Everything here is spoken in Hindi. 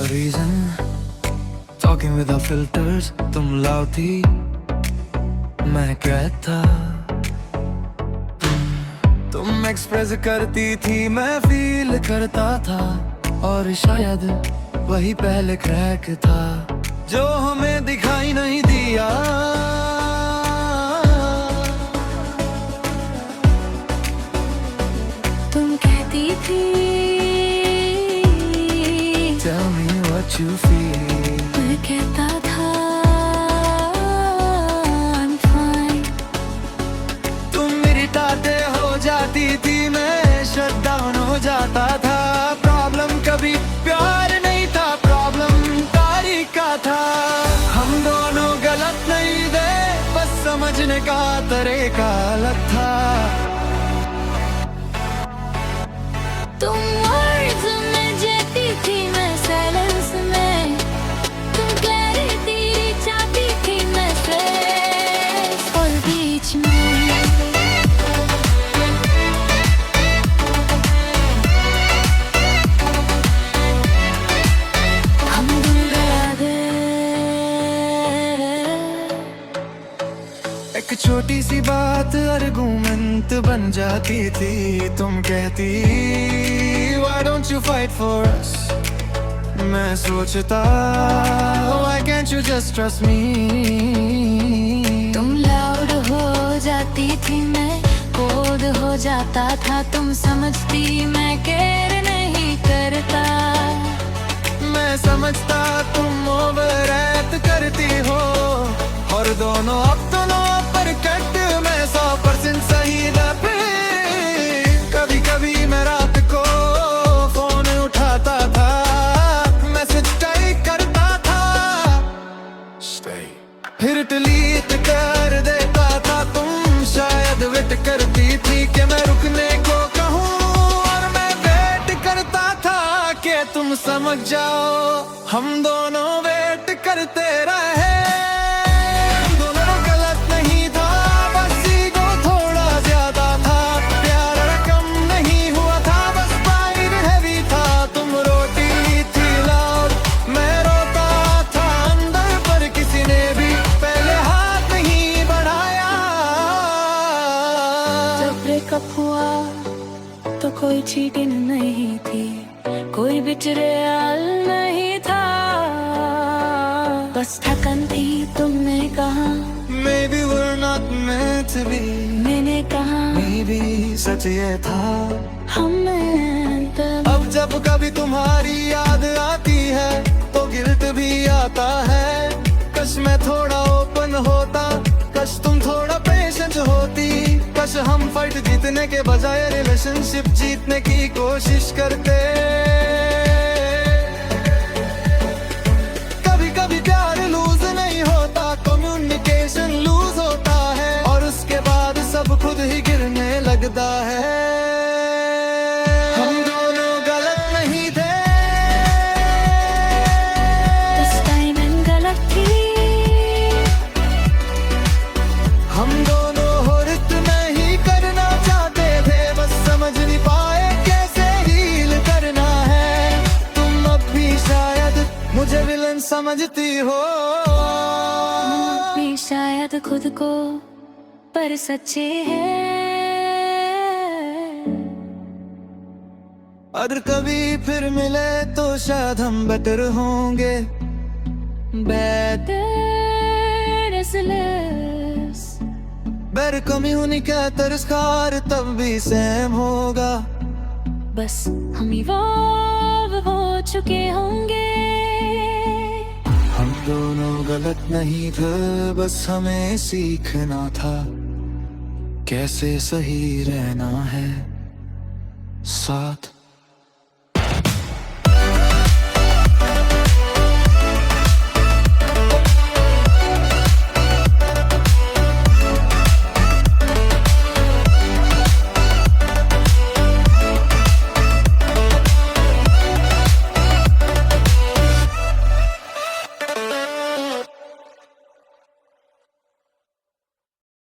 reason, talking without filters. तुम loud थी, मैं quiet था. तुम express करती थी, मैं feel करता था. और शायद वही पहले क्रैक था जो हमें दिखाई नहीं दिया. तुम कहती थी Tell me what you feel. मैं कहता था I'm fine. तुम irritated हो जाती थी, मैं shut down हो जाता था. प्रॉब्लम कभी प्यार नहीं था, प्रॉब्लम तरीका था. हम दोनों गलत नहीं थे, बस समझने का तरीका अलग था. तुम वर्ड्स में जीती थी, मैं साइलेंस में. तुम क्लैरिटी चाहती थी, मैं स्ट्रेस और बीच में. हम दूर गया दे. एक छोटी सी बात आर्गुमेंट बन जाती थी. तुम कहती Why don't you fight for us? मैं सोचता Why can't you just trust me? तुम लाउड हो जाती थी, मैं कोल्ड हो जाता था. तुम समझती मैं केयर नहीं करता. मैं समझता तुम ओवर एक्ट करती हो. और दोनों अब दोनों परफेक्ट, मैं 100% सही न पे. कभी कभी मैं रात को फोन उठाता था, मैसेज टाइप करता था, फिर डिलीट कर देता था. तुम शायद वेट करती थी कि मैं रुकने को कहूँ, और मैं वेट करता था कि तुम समझ जाओ. हम दोनों वेट करते रहे. दोनों गलत नहीं था, बस ईगो थोड़ा ज्यादा था. प्यार रकम नहीं हुआ था, बस प्राइड हैवी था. तुम रोती थी लाउड, मैं रोता था अंदर, पर किसी ने भी पहले हाथ नहीं बढ़ाया. जब ब्रेकअप हुआ तो कोई चीटिंग नहीं थी, कोई बिचड़ैल नहीं था. बस थकन थी, तुमने कहा Maybe we're not meant to be. मैंने कहा Maybe सच ये था. हमें तब. अब जब कभी तुम्हारी याद आती है तो गिल्ट भी आता है. कश मैं थोड़ा ओपन होता, कश तुम थोड़ा पेशेंट होती. कश हम फाइट जीतने के बजाय रिलेशनशिप जीतने की कोशिश करते. कभी कभी प्यार लूज नहीं होता, कम्युनिकेशन लूज होता है, और उसके बाद सब खुद ही गिरने लगता है. हम दोनों गलत नहीं थे, उस टाइम गलत थी. हम दोनों हर्ट नहीं करना चाहते थे, बस समझ नहीं पाए कैसे हील करना है. तुम अब भी शायद मुझे विलन समझती हो, भी शायद खुद को, पर सच्चे हैं. अगर कभी फिर मिले तो शायद हम बेटर होंगे. बेटर कम्युनिकेटर स्कार तब भी सेम होगा. बस हम इवॉल्व हो चुके होंगे. हम दोनों गलत नहीं थे, बस हमें सीखना था कैसे सही रहना है साथ.